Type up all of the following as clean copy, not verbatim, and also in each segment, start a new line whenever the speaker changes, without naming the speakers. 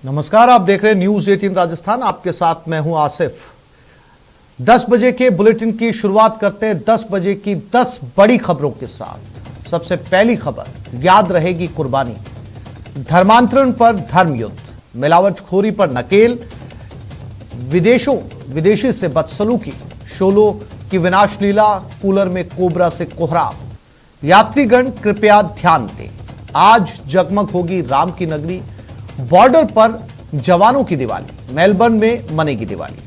नमस्कार, आप देख रहे हैं न्यूज 18 राजस्थान। आपके साथ मैं हूं आसिफ। 10 बजे के बुलेटिन की शुरुआत करते हैं 10 बजे की 10 बड़ी खबरों के साथ। सबसे पहली खबर, याद रहेगी कुर्बानी, धर्मांतरण पर धर्मयुद्ध, मिलावटखोरी पर नकेल, विदेशी से बदसलूकी, शोलो की विनाश लीला, कूलर में कोबरा से कोहराम। यात्रीगण कृपया ध्यान दें, आज जगमग होगी राम की नगरी, बॉर्डर पर जवानों की दिवाली, मेलबर्न में मनेगी दिवाली।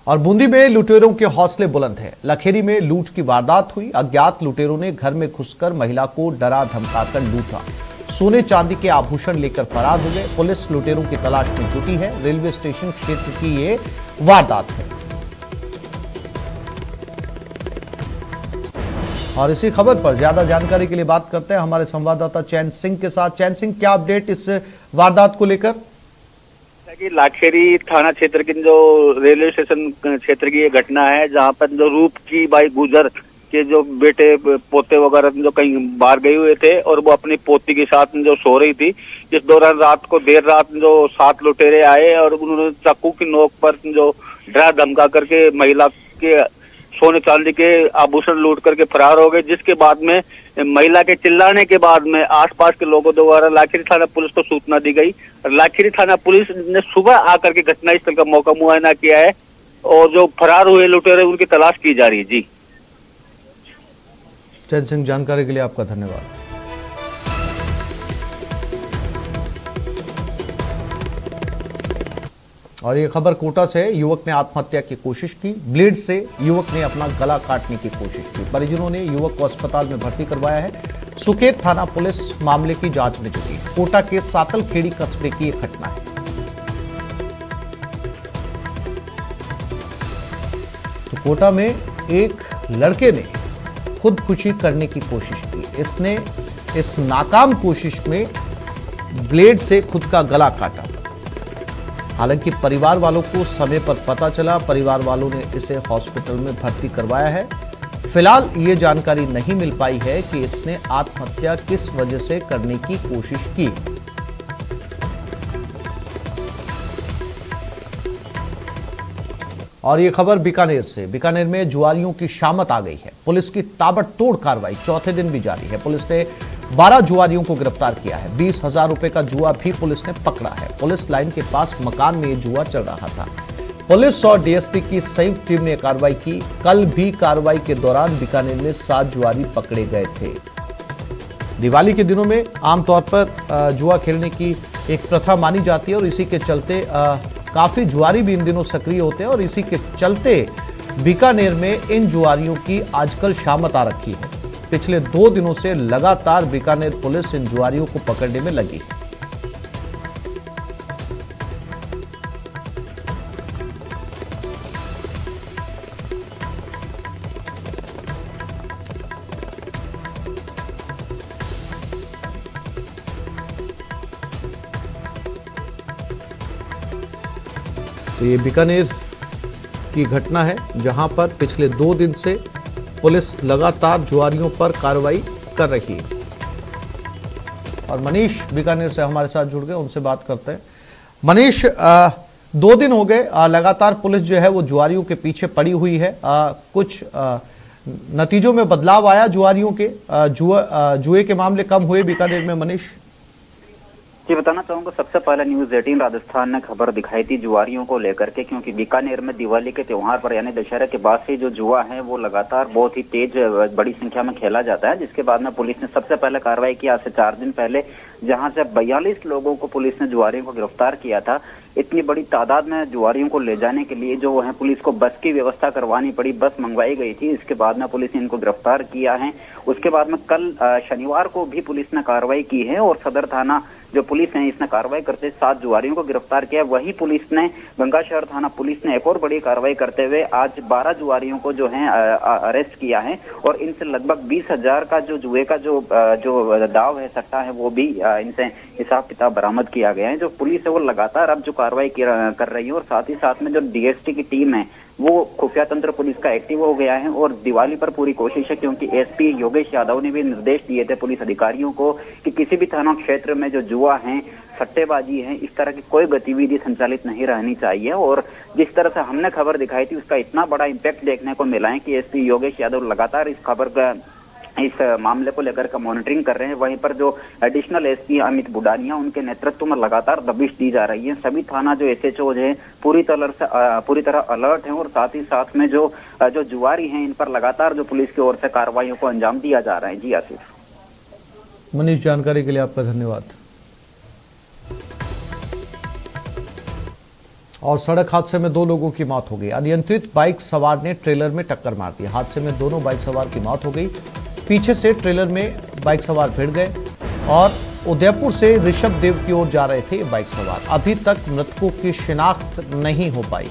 और बूंदी में लुटेरों के हौसले बुलंद हैं। लखेरी में लूट की वारदात हुई। अज्ञात लुटेरों ने घर में घुसकर महिला को डरा धमकाकर लूटा, सोने चांदी के आभूषण लेकर फरार हो गए। पुलिस लुटेरों की तलाश में जुटी है। रेलवे स्टेशन क्षेत्र की ये वारदात है। और इसी खबर पर ज्यादा जानकारी के लिए बात करते हैं हमारे संवाददाता चैन सिंह के साथ। चैन सिंह, क्या अपडेट इस वारदात को लेकर?
लाखेरी थाना क्षेत्र की जो रेलवे स्टेशन क्षेत्र की ये घटना है, जहां पर जो रूप की बाई गुजर के जो बेटे पोते वगैरह जो कहीं बाहर गए हुए थे और वो अपनी पोती के साथ जो सो रही थी। इस दौरान रात को देर रात जो 7 लुटेरे आए और उन्होंने चाकू की नोक पर जो डरा धमका करके महिला के सोने चांदी के आभूषण लूट करके फरार हो गए। जिसके बाद में महिला के चिल्लाने के बाद में आसपास के लोगों द्वारा लाखेरी थाना पुलिस को सूचना दी गई। लाखेरी थाना पुलिस ने सुबह आकर के घटनास्थल का मौका मुआयना किया है और जो फरार हुए लुटेरे उनकी तलाश की जा रही है। जी
चैन सिंह, जानकारी के लिए आपका धन्यवाद। और ये खबर कोटा से है। युवक ने आत्महत्या की कोशिश की। ब्लेड से युवक ने अपना गला काटने की कोशिश की। परिजनों ने युवक को अस्पताल में भर्ती करवाया है। सुकेत थाना पुलिस मामले की जांच में जुटी। कोटा के सातलखेड़ी कस्बे की यह घटना है। तो कोटा में एक लड़के ने खुदकुशी करने की कोशिश की। इसने इस नाकाम कोशिश में ब्लेड से खुद का गला काटा। हालांकि परिवार वालों को समय पर पता चला। परिवार वालों ने इसे हॉस्पिटल में भर्ती करवाया है। फिलहाल ये जानकारी नहीं मिल पाई है कि इसने आत्महत्या किस वजह से करने की कोशिश की। और ये खबर बीकानेर से। बीकानेर में जुआरियों की शामत आ गई है। पुलिस की ताबड़तोड़ कार्रवाई चौथे दिन भी जारी है। पुलिस ने 12 जुआरियों को गिरफ्तार किया है। 20,000 रुपए का जुआ भी पुलिस ने पकड़ा है। पुलिस लाइन के पास मकान में ये जुआ चल रहा था। पुलिस और डीएसटी की संयुक्त टीम ने कार्रवाई की। कल भी कार्रवाई के दौरान बीकानेर में 7 जुआरी पकड़े गए थे। दिवाली के दिनों में आमतौर पर जुआ खेलने की एक प्रथा मानी जाती है और इसी के चलते काफी जुआरी भी इन दिनों सक्रिय होते हैं और इसी के चलते बीकानेर में इन जुआरियों की आजकल शामत आ रखी है। पिछले 2 दिनों से लगातार बीकानेर पुलिस इन जुआरियों को पकड़ने में लगी है। तो ये बीकानेर की घटना है जहां पर पिछले 2 दिन से पुलिस लगातार जुआरियों पर कार्रवाई कर रही है। और मनीष बीकानेर से हमारे साथ जुड़ गए, उनसे बात करते हैं। मनीष, 2 दिन हो गए लगातार पुलिस जो है वो जुआरियों के पीछे पड़ी हुई है। कुछ नतीजों में बदलाव आया जुआरियों के? जुए के मामले कम हुए बीकानेर में? मनीष
जी, बताना चाहूंगा, सबसे पहले न्यूज 18 राजस्थान ने खबर दिखाई थी जुआरियों को लेकर के, क्योंकि बीकानेर में दिवाली के त्योहार पर यानी दशहरे के बाद से जो जुआ है वो लगातार बहुत ही तेज बड़ी संख्या में खेला जाता है। जिसके बाद में पुलिस ने सबसे पहले कार्रवाई की आज से 4 दिन पहले, जहां से 42 लोगों को पुलिस ने जुआरियों को गिरफ्तार किया था। इतनी बड़ी तादाद में जुआरियों को ले जाने के लिए जो है पुलिस को बस की व्यवस्था करवानी पड़ी, बस मंगवाई गई थी। इसके बाद में पुलिस ने इनको गिरफ्तार किया है। उसके बाद में कल शनिवार को भी पुलिस ने कार्रवाई की है और सदर थाना जो पुलिस है इसने कार्रवाई करते 7 जुआरियों को गिरफ्तार किया। वही पुलिस ने गंगा शहर थाना पुलिस ने एक और बड़ी कार्रवाई करते हुए आज 12 जुआरियों को जो है अरेस्ट किया है और इनसे लगभग 20,000 का जो जुए का जो दाव है, सट्टा है, वो भी इनसे हिसाब किताब बरामद किया गया है। जो पुलिस है वो लगातार अब जो कार्रवाई कर रही है और साथ ही साथ में जो डीएसटी की टीम है वो खुफिया तंत्र पुलिस का एक्टिव हो गया है और दिवाली पर पूरी कोशिश है, क्योंकि एसपी योगेश यादव ने भी निर्देश दिए थे पुलिस अधिकारियों को कि किसी भी थाना क्षेत्र में जो जुआ है, सट्टेबाजी है, इस तरह की कोई गतिविधि संचालित नहीं रहनी चाहिए। और जिस तरह से हमने खबर दिखाई थी उसका इतना बड़ा इम्पैक्ट देखने को मिला है कि एसपी योगेश यादव लगातार इस मामले को लेकर का मॉनिटरिंग कर रहे हैं। वहीं पर जो एडिशनल एसपी अमित बुडानिया, उनके नेतृत्व में लगातार दबिश दी जा रही है। सभी थाना जो एसएचओ है पूरी तरह अलर्ट हैं और साथ ही साथ में जो जुआरी हैं इन पर लगातार जो पुलिस की ओर से कार्रवाइयों को अंजाम दिया जा रहा है। जी आसिफ।
मनीष, जानकारी के लिए आपका धन्यवाद। और सड़क हादसे में 2 लोगों की मौत हो गई। अनियंत्रित बाइक सवार ने ट्रेलर में टक्कर मार दी। हादसे में दोनों बाइक सवार की मौत हो गई। पीछे से ट्रेलर में बाइक सवार भिड़ गए और उदयपुर से ऋषभ देव की ओर जा रहे थे बाइक सवार। अभी तक मृतकों की शिनाख्त नहीं हो पाई।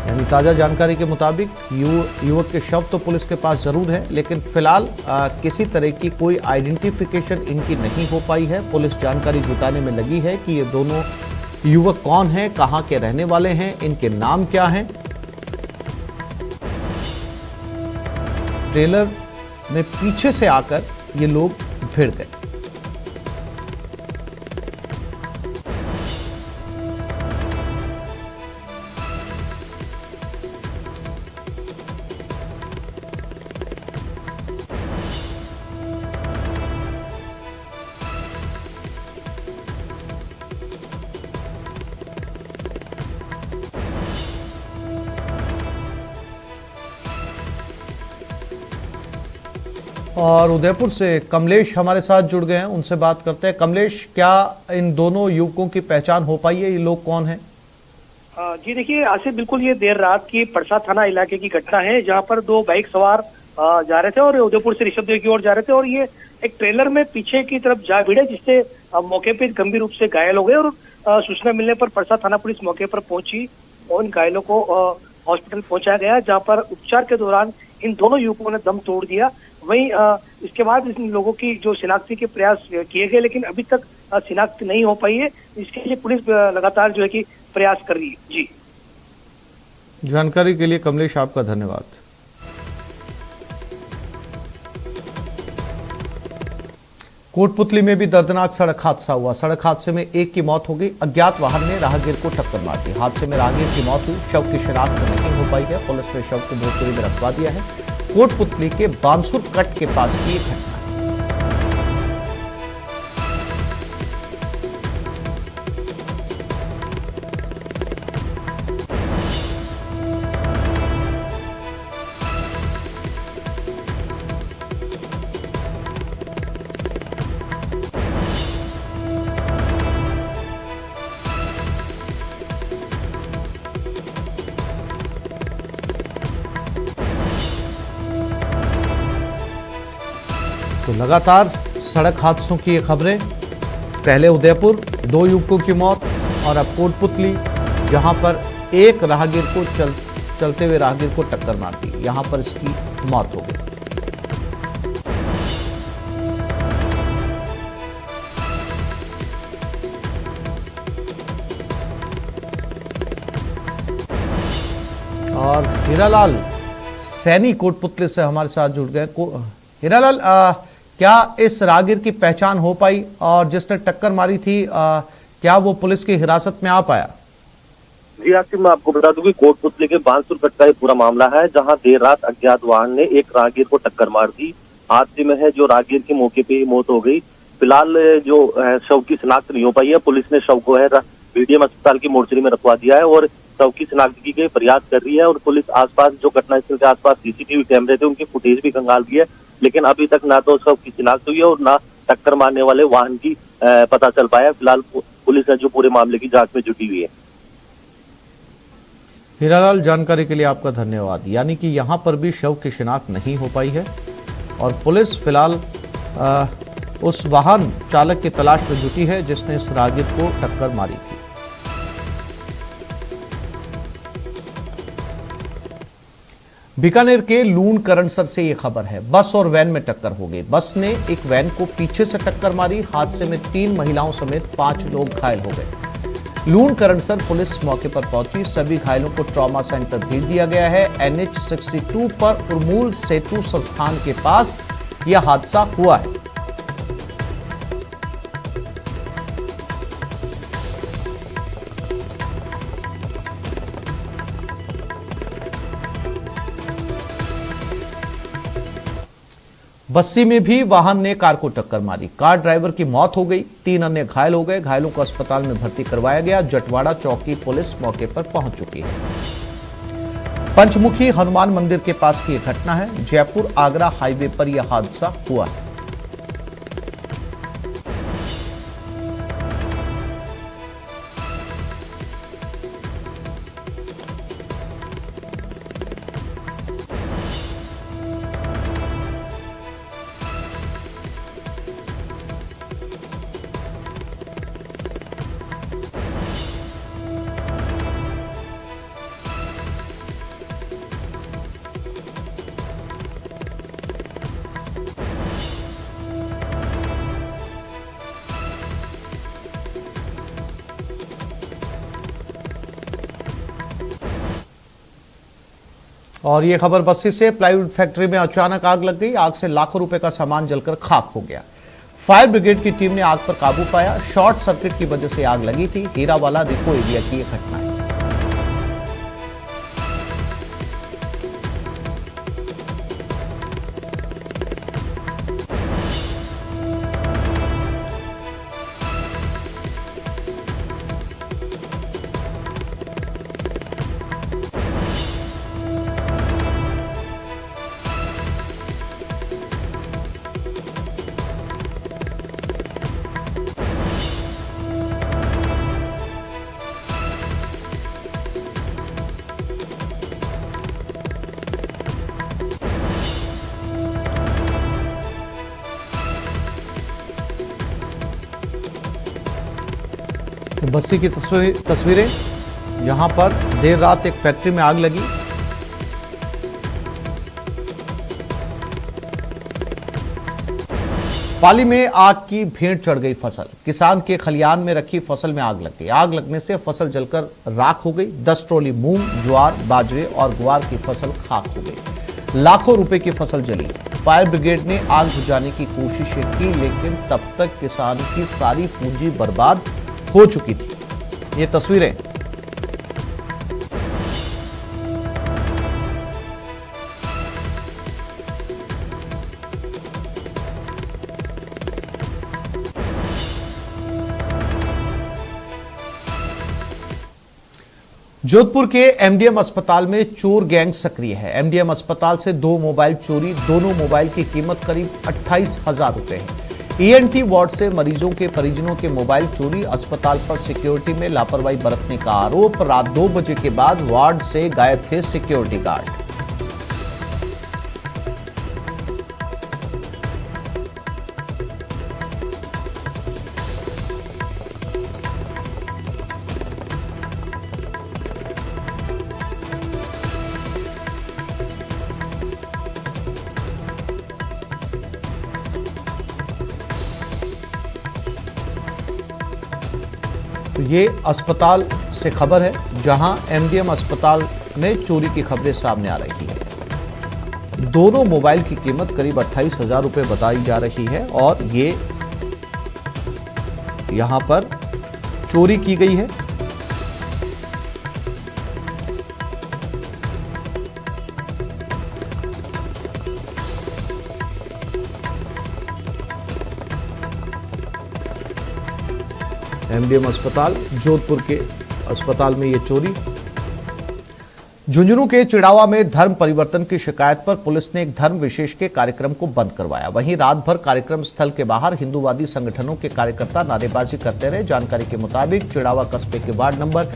यानी ताजा जानकारी के मुताबिक युवक के शव तो पुलिस के पास जरूर है, लेकिन फिलहाल किसी तरह की कोई आइडेंटिफिकेशन इनकी नहीं हो पाई है। पुलिस जानकारी जुटाने में लगी है कि ये दोनों युवक कौन हैं, कहां के रहने वाले हैं, इनके नाम क्या हैं। ट्रेलर में पीछे से आकर ये लोग भिड़ गए। और उदयपुर से कमलेश हमारे साथ जुड़ गए हैं, उनसे बात करते हैं। कमलेश, क्या इन दोनों युवकों की पहचान हो पाई है? ये लोग कौन हैं?
जी देखिए आसिफ, बिल्कुल ये देर रात की परसा थाना इलाके की घटना है, जहां पर 2 बाइक सवार जा रहे थे और उदयपुर से ऋषभदेव की ओर जा रहे थे और ये एक ट्रेलर में पीछे की तरफ जा भिड़े, जिससे मौके पे गंभीर रूप से घायल हो गए। और सूचना मिलने पर परसा थाना पुलिस मौके पर पहुंची और इन घायलों को हॉस्पिटल पहुंचाया गया, जहाँ पर उपचार के दौरान इन दोनों युवकों ने दम तोड़ दिया। वहीं इसके बाद इन लोगों की जो शिनाख्ती के प्रयास किए गए, लेकिन अभी तक शिनाख्त नहीं हो पाई है। इसके लिए पुलिस लगातार जो है कि प्रयास कर रही है। जी,
जानकारी के लिए कमलेश आपका धन्यवाद। कोटपुतली में भी दर्दनाक सड़क हादसा हुआ। सड़क हादसे में एक की मौत हो गई। अज्ञात वाहन ने राहगीर को टक्कर मार दी। हादसे में राहगीर की मौत हुई। शव की शिनाख्त नहीं हो पाई है। पुलिस ने शव को मोर्चरी में रखवा दिया है। कोटपुतली के बांसुर कट के पास की घटना। तो लगातार सड़क हादसों की ये खबरें। पहले उदयपुर, 2 युवकों की मौत, और अब कोटपुतली, जहां पर एक राहगीर को चलते हुए राहगीर को टक्कर मार दी। यहां पर इसकी मौत हो गई। और हीरालाल सैनी कोटपुतली से हमारे साथ जुड़ गए। हीरालाल, क्या इस राहगीर की पहचान हो पाई और जिसने टक्कर मारी थी, क्या वो पुलिस की हिरासत में आ पाया?
जी आसिफ, मैं आपको बता दूं कि कोटपुतली के बांसुर कट का ये पूरा मामला है, जहां देर रात अज्ञात वाहन ने एक राहगीर को टक्कर मार दी। हादसे में है जो राहगीर की मौके पे ही मौत हो गई। फिलहाल जो शव की शिनाख्त नहीं हो पाई है। पुलिस ने शव को है बीडीएम अस्पताल की मोर्चरी में रखवा दिया है और शव की शिनाख्त की गई प्रयास कर रही है। और पुलिस आसपास जो घटनास्थल के आसपास सीसीटीवी कैमरे थे उनकी फुटेज भी खंगाल दी है, लेकिन अभी तक ना तो शव की शिनाख्त हुई है और ना टक्कर मारने वाले वाहन की पता चल पाया। फिलहाल पुलिस है जो पूरे मामले की जांच में जुटी हुई है।
हीरालाल, जानकारी के लिए आपका धन्यवाद। यानी कि यहां पर भी शव की शिनाख्त नहीं हो पाई है और पुलिस फिलहाल उस वाहन चालक की तलाश में जुटी है जिसने इस राहगीर को टक्कर मारी थी। बीकानेर के लूण करणसर से ये खबर है। बस और वैन में टक्कर हो गई। बस ने एक वैन को पीछे से टक्कर मारी। हादसे में 3 महिलाओं समेत 5 लोग घायल हो गए। लूणकरणसर पुलिस मौके पर पहुंची। सभी घायलों को ट्रॉमा सेंटर भेज दिया गया है। NH 62 पर उर्मूल सेतु संस्थान के पास यह हादसा हुआ है। बस्सी में भी वाहन ने कार को टक्कर मारी। कार ड्राइवर की मौत हो गई, 3 अन्य घायल हो गए। घायलों को अस्पताल में भर्ती करवाया गया। जटवाड़ा चौकी पुलिस मौके पर पहुंच चुकी है। पंचमुखी हनुमान मंदिर के पास की यह घटना है। जयपुर आगरा हाईवे पर यह हादसा हुआ है। और ये खबर बस्सी से। प्लाईवुड फैक्ट्री में अचानक आग लग गई। आग से लाखों रुपए का सामान जलकर खाक हो गया। फायर ब्रिगेड की टीम ने आग पर काबू पाया। शॉर्ट सर्किट की वजह से आग लगी थी। हीरावाला रिको एरिया की यह घटना है। बस्सी की तस्वीरें, यहां पर देर रात एक फैक्ट्री में आग लगी। पाली में आग की भेंट चढ़ गई फसल। किसान के खलियान में रखी फसल में आग लग गई। आग लगने से फसल जलकर राख हो गई। 10 ट्रॉली मूंग, ज्वार, बाजरे और ग्वार की फसल खाक हो गई। लाखों रुपए की फसल जली। फायर ब्रिगेड ने आग बुझाने की कोशिश की, लेकिन तब तक किसान की सारी पूंजी बर्बाद हो चुकी थी। ये तस्वीरें जोधपुर के एमडीएम अस्पताल में चोर गैंग सक्रिय है। एमडीएम अस्पताल से 2 मोबाइल चोरी। दोनों मोबाइल की कीमत करीब 28,000 रुपए है। ईएनटी वार्ड से मरीजों के परिजनों के मोबाइल चोरी। अस्पताल पर सिक्योरिटी में लापरवाही बरतने का आरोप। रात 2 बजे के बाद वार्ड से गायब थे सिक्योरिटी गार्ड। तो ये अस्पताल से खबर है, जहां एमडीएम अस्पताल में चोरी की खबरें सामने आ रही है। दोनों मोबाइल की कीमत करीब 28,000 रुपए बताई जा रही है और ये यहां पर चोरी की गई है। एमडीएम अस्पताल, जोधपुर के अस्पताल में ये चोरी। झुंझुनू के चिड़ावा में धर्म परिवर्तन की शिकायत पर पुलिस ने एक धर्म विशेष के कार्यक्रम को बंद करवाया। वहीं रात भर कार्यक्रम स्थल के बाहर हिंदूवादी संगठनों के कार्यकर्ता नारेबाजी करते रहे। जानकारी के मुताबिक चिड़ावा कस्बे के ward number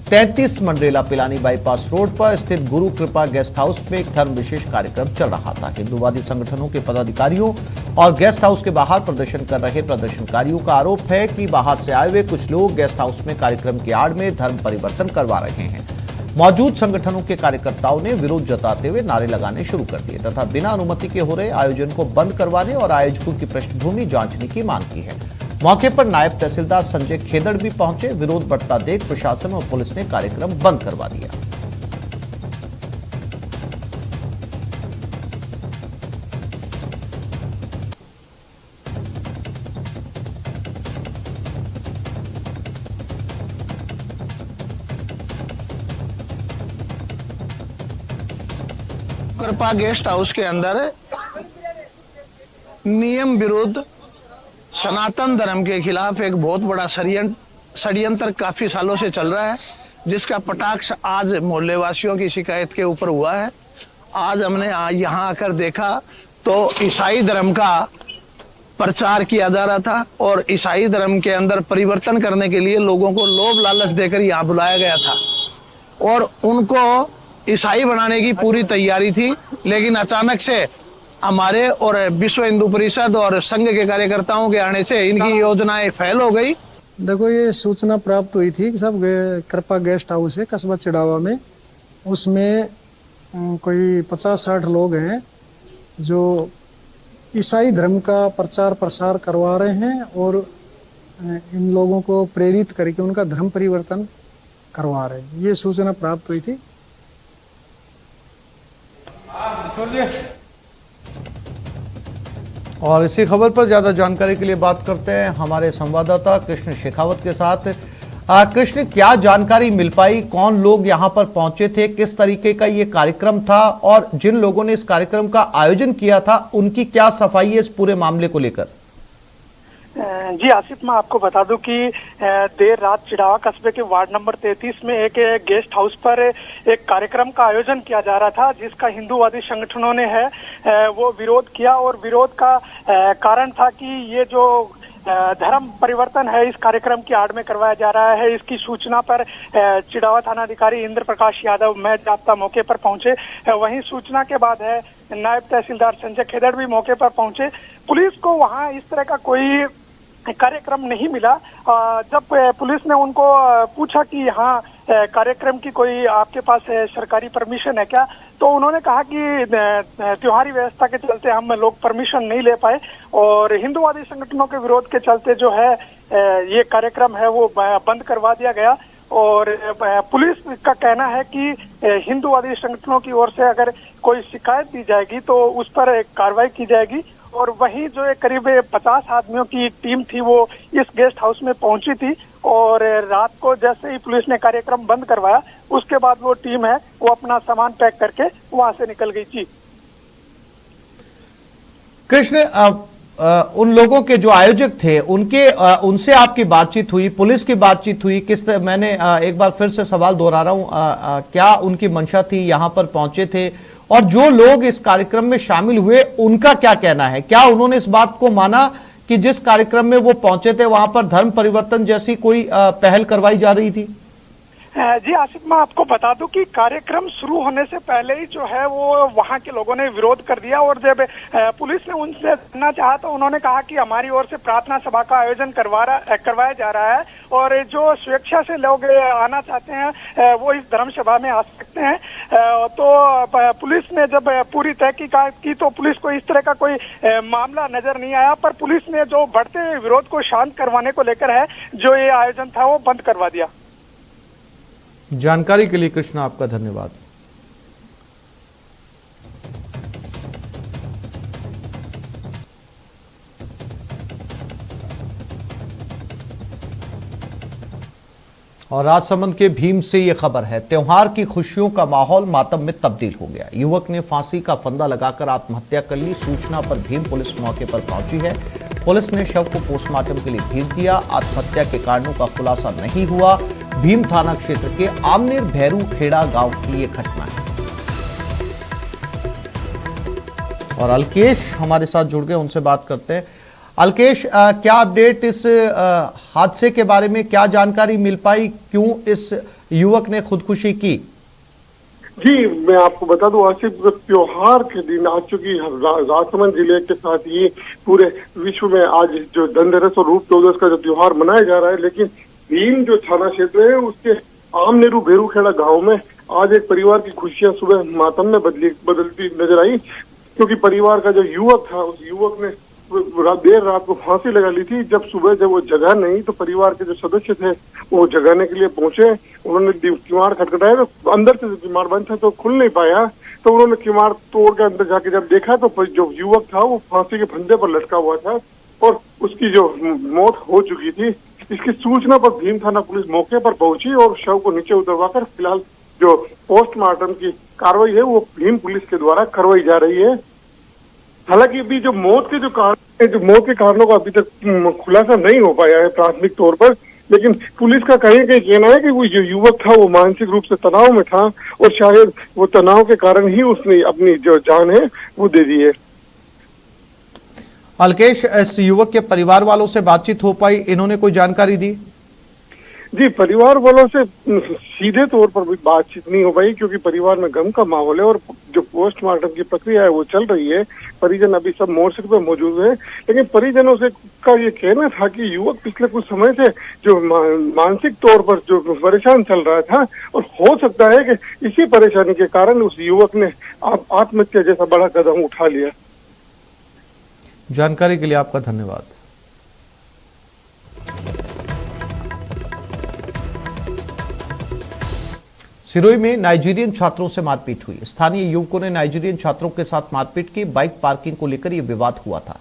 33 Mandrela Pilani bypass road पर स्थित गुरु कृपा गेस्ट हाउस में एक धर्म विशेष कार्यक्रम चल रहा था। हिंदूवादी संगठनों के पदाधिकारियों और गेस्ट हाउस के बाहर प्रदर्शन कर रहे प्रदर्शनकारियों का आरोप है कि बाहर से आए हुए कुछ लोग गेस्ट हाउस में कार्यक्रम की आड़ में धर्म परिवर्तन करवा रहे हैं। मौजूद संगठनों के कार्यकर्ताओं ने विरोध जताते हुए नारे लगाने शुरू कर दिए तथा बिना अनुमति के हो रहे आयोजन को बंद करवाने और आयोजकों की पृष्ठभूमि जांचने की मांग की है। मौके पर नायब तहसीलदार संजय खेदड़ भी पहुंचे। विरोध बढ़ता देख प्रशासन और पुलिस ने कार्यक्रम बंद करवा दिया।
कृपा गेस्ट हाउस के अंदर नियम विरुद्ध सनातन धर्म के खिलाफ एक बहुत बड़ा षड्यंत्र काफी सालों से चल रहा है, जिसका कटाक्ष आज मोहल्ले वासियों की शिकायत के ऊपर हुआ है। आज हमने यहाँ आकर देखा तो ईसाई धर्म का प्रचार किया जा रहा था और ईसाई धर्म के अंदर परिवर्तन करने के लिए लोगों को लोभ लालच देकर यहाँ बुलाया गया था और उनको ईसाई बनाने की पूरी तैयारी थी। लेकिन अचानक से हमारे और विश्व हिंदू परिषद और संघ के कार्यकर्ताओं के आने से इनकी योजनाएं फेल हो गई।
देखो, ये सूचना प्राप्त हुई थी कि सब कृपा गेस्ट हाउस है कस्बा चिड़ावा में, उसमें कोई 50-60 लोग हैं जो ईसाई धर्म का प्रचार प्रसार करवा रहे हैं और इन लोगों को प्रेरित करके उनका धर्म परिवर्तन करवा रहे हैं। ये सूचना प्राप्त हुई थी।
और इसी खबर पर ज्यादा जानकारी के लिए बात करते हैं हमारे संवाददाता कृष्ण शेखावत के साथ। कृष्ण, क्या जानकारी मिल पाई? कौन लोग यहां पर पहुंचे थे? किस तरीके का ये कार्यक्रम था? और जिन लोगों ने इस कार्यक्रम का आयोजन किया था उनकी क्या सफाई है इस पूरे मामले को लेकर?
जी आसिफ, मैं आपको बता दूं कि देर रात चिड़ावा कस्बे के वार्ड नंबर 33 में एक गेस्ट हाउस पर एक कार्यक्रम का आयोजन किया जा रहा था, जिसका हिंदूवादी संगठनों ने वो विरोध किया। और विरोध का कारण था कि ये जो धर्म परिवर्तन है इस कार्यक्रम की आड़ में करवाया जा रहा है। इसकी सूचना पर चिड़ावा थानाधिकारी इंद्र प्रकाश यादव मैं जाप्ता मौके पर पहुंचे। वहीं सूचना के बाद नायब तहसीलदार संजय खेदड़ भी मौके पर पहुंचे। पुलिस को वहां इस तरह का कोई कार्यक्रम नहीं मिला। जब पुलिस ने उनको पूछा कि यहाँ कार्यक्रम की कोई आपके पास सरकारी परमिशन है क्या, तो उन्होंने कहा कि त्योहारी व्यवस्था के चलते हम लोग परमिशन नहीं ले पाए और हिंदूवादी संगठनों के विरोध के चलते जो है ये कार्यक्रम है वो बंद करवा दिया गया। और पुलिस का कहना है कि हिंदूवादी संगठनों की ओर से अगर कोई शिकायत दी जाएगी तो उस पर कार्रवाई की जाएगी। और वहीं जो करीब 50 आदमियों की टीम थी वो इस गेस्ट हाउस में पहुंची थी और रात को जैसे ही पुलिस ने कार्यक्रम बंद करवाया उसके बाद वो टीम है वो अपना सामान पैक करके वहां से निकल गई थी।
कृष्ण, उन लोगों के जो आयोजक थे उनसे आपकी बातचीत हुई, पुलिस की बातचीत हुई? मैंने एक बार फिर से सवाल दोहरा रहा हूं, क्या उनकी मंशा थी? यहां पर पहुंचे थे और जो लोग इस कार्यक्रम में शामिल हुए उनका क्या कहना है? क्या उन्होंने इस बात को माना कि जिस कार्यक्रम में वो पहुंचे थे वहां पर धर्म परिवर्तन जैसी कोई पहल करवाई जा रही थी?
जी आसिफ, मैं आपको बता दूं कि कार्यक्रम शुरू होने से पहले ही जो है वो वहां के लोगों ने विरोध कर दिया और जब पुलिस ने उनसे जानना चाहा तो उन्होंने कहा कि हमारी ओर से प्रार्थना सभा का आयोजन करवाया जा रहा है और जो स्वेच्छा से लोग आना चाहते हैं वो इस धर्म सभा में आ सकते हैं। तो पुलिस ने जब पूरी तहकीकात की तो पुलिस को इस तरह का कोई मामला नजर नहीं आया, पर पुलिस ने जो बढ़ते हुए विरोध को शांत करवाने को लेकर है जो ये आयोजन था वो बंद करवा दिया।
जानकारी के लिए कृष्ण आपका धन्यवाद। और राजसमंद के भीम से यह खबर है, त्योहार की खुशियों का माहौल मातम में तब्दील हो गया। युवक ने फांसी का फंदा लगाकर आत्महत्या कर ली। सूचना पर भीम पुलिस मौके पर पहुंची है। पुलिस ने शव को पोस्टमार्टम के लिए भेज दिया। आत्महत्या के कारणों का खुलासा नहीं हुआ। भीम थाना क्षेत्र के आमनेर भैरू खेड़ा गांव की यह घटना है। और अलकेश हमारे साथ जुड़ गए, उनसे बात करते हैं। अलकेश, क्या अपडेट इस हादसे के बारे में, क्या जानकारी मिल पाई? क्यों इस युवक ने खुदकुशी की?
जी, मैं आपको बता दूं आसिफ, त्योहार के दिन आज चूंकि राजसमंद जिले के साथ ही पूरे विश्व में आज जो धनतेरस और रूप चौदस का जो त्योहार मनाया जा रहा है, लेकिन भीम जो थाना क्षेत्र है उसके आमनेरू भेरूखेड़ा गांव में आज एक परिवार की खुशियां सुबह मातम में बदलती नजर आई, क्योंकि परिवार का जो युवक था उस युवक ने देर रात को फांसी लगा ली थी। जब सुबह जब वो जगह नहीं तो परिवार के जो सदस्य थे वो जगाने के लिए पहुंचे। उन्होंने किवाड़ खटखटाया तो अंदर से किवाड़ बंद था तो खुल नहीं पाया। तो उन्होंने किवाड़ तोड़ के अंदर जाके जब देखा तो जो युवक था वो फांसी के फंदे पर लटका हुआ था और उसकी जो मौत हो चुकी थी। इसकी सूचना पर भीम थाना पुलिस मौके पर पहुंची और शव को नीचे उतरवाकर फिलहाल जो पोस्टमार्टम की कार्रवाई है वो भीम पुलिस के द्वारा करवाई जा रही है। हालांकि अभी जो मौत के कारणों का अभी तक खुलासा नहीं हो पाया है प्राथमिक तौर पर, लेकिन पुलिस का कहीं कहीं कहना है कि वो जो युवक था वो मानसिक रूप से तनाव में था और शायद वो तनाव के कारण ही उसने अपनी जो जान है वो दे दी है।
अलकेश, इस युवक के परिवार वालों से बातचीत हो पाई? इन्होंने कोई जानकारी दी?
जी, परिवार वालों से सीधे तौर पर भी बातचीत नहीं हो पाई क्योंकि परिवार में गम का माहौल है और जो पोस्टमार्टम की प्रक्रिया है वो चल रही है। परिजन अभी सब मोर्चे पर मौजूद है, लेकिन परिजनों से का ये कहना था कि युवक पिछले कुछ समय से जो मानसिक तौर पर जो परेशान चल रहा था और हो सकता है कि इसी परेशानी के कारण उस युवक ने आत्महत्या जैसा बड़ा कदम उठा लिया।
जानकारी के लिए आपका धन्यवाद। सिरोही में नाइजीरियन छात्रों से मारपीट हुई। स्थानीय युवकों ने नाइजीरियन छात्रों के साथ मारपीट की। बाइक पार्किंग को लेकर यह विवाद हुआ था।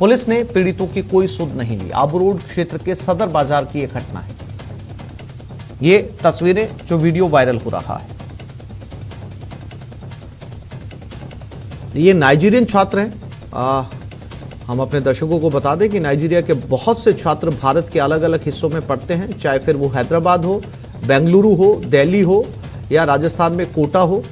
पुलिस ने पीड़ितों की कोई सुध नहीं ली। आबू रोड क्षेत्र के सदर बाजार की यह घटना है। ये तस्वीरें जो वीडियो वायरल हो रहा है, ये नाइजीरियन छात्र हैं। हम अपने दर्शकों को बता दें कि नाइजीरिया के बहुत से छात्र भारत के अलग अलग हिस्सों में पढ़ते हैं, चाहे फिर वो हैदराबाद हो, बेंगलुरु हो, दिल्ली हो या राजस्थान में कोटा हो।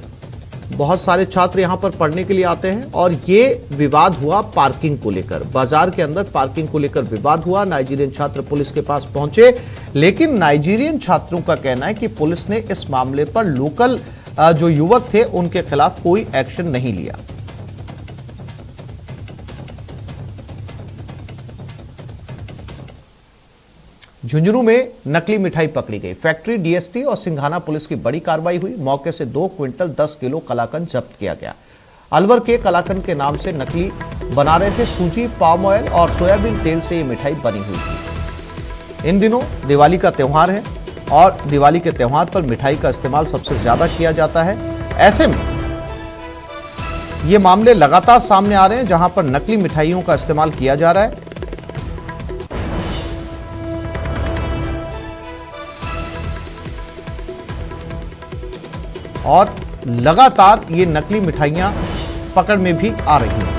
बहुत सारे छात्र यहां पर पढ़ने के लिए आते हैं और ये विवाद हुआ पार्किंग को लेकर। बाजार के अंदर पार्किंग को लेकर विवाद हुआ। नाइजीरियन छात्र पुलिस के पास पहुंचे, लेकिन नाइजीरियन छात्रों का कहना है कि पुलिस ने इस मामले पर लोकल जो युवक थे उनके खिलाफ कोई एक्शन नहीं लिया। झुंझुनू में नकली मिठाई पकड़ी गई। फैक्ट्री, डीएसटी और सिंघाना पुलिस की बड़ी कार्रवाई हुई। मौके से 2 क्विंटल 10 किलो कलाकंद जब्त किया गया। अलवर के कलाकंद के नाम से नकली बना रहे थे। सूजी, पाम ऑयल और सोयाबीन तेल से ये मिठाई बनी हुई थी। इन दिनों दिवाली का त्योहार है और दिवाली के त्योहार पर मिठाई का इस्तेमाल सबसे ज्यादा किया जाता है। ऐसे में ये मामले लगातार सामने आ रहे हैं जहां पर नकली मिठाइयों का इस्तेमाल किया जा रहा है। और लगातार ये नकली मिठाइयां पकड़ में भी आ रही हैं।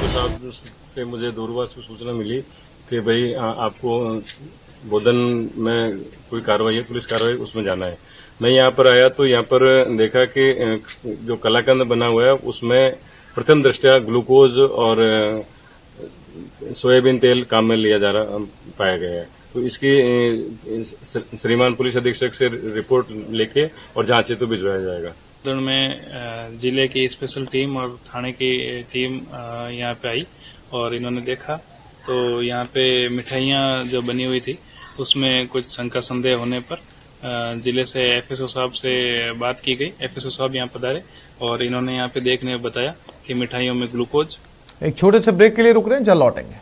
साहब से मुझे दूरभाष से सूचना मिली कि भाई आपको बोधन में कोई कार्रवाई है, पुलिस कार्रवाई, उसमें जाना है। मैं यहाँ पर आया तो यहाँ पर देखा कि जो कलाकंद बना हुआ है उसमें प्रथम दृष्टया ग्लूकोज और सोयाबीन तेल काम में लिया जा रहा पाया गया है। तो इसकी श्रीमान पुलिस अधीक्षक से रिपोर्ट लेके और जांच हेतु भिजवाया जाएगा।
में जिले की स्पेशल टीम और थाने की टीम यहाँ पे आई और इन्होंने देखा तो यहाँ पे मिठाइयाँ जो बनी हुई थी उसमें कुछ शंका संदेह होने पर जिले से एफएसओ साहब से बात की गई। एफएसओ साहब यहाँ पधारे और इन्होंने यहाँ पे देखने में बताया कि मिठाइयों में ग्लूकोज।
एक छोटे से ब्रेक के लिए रुक रहे हैं, जल्द लौटेंगे।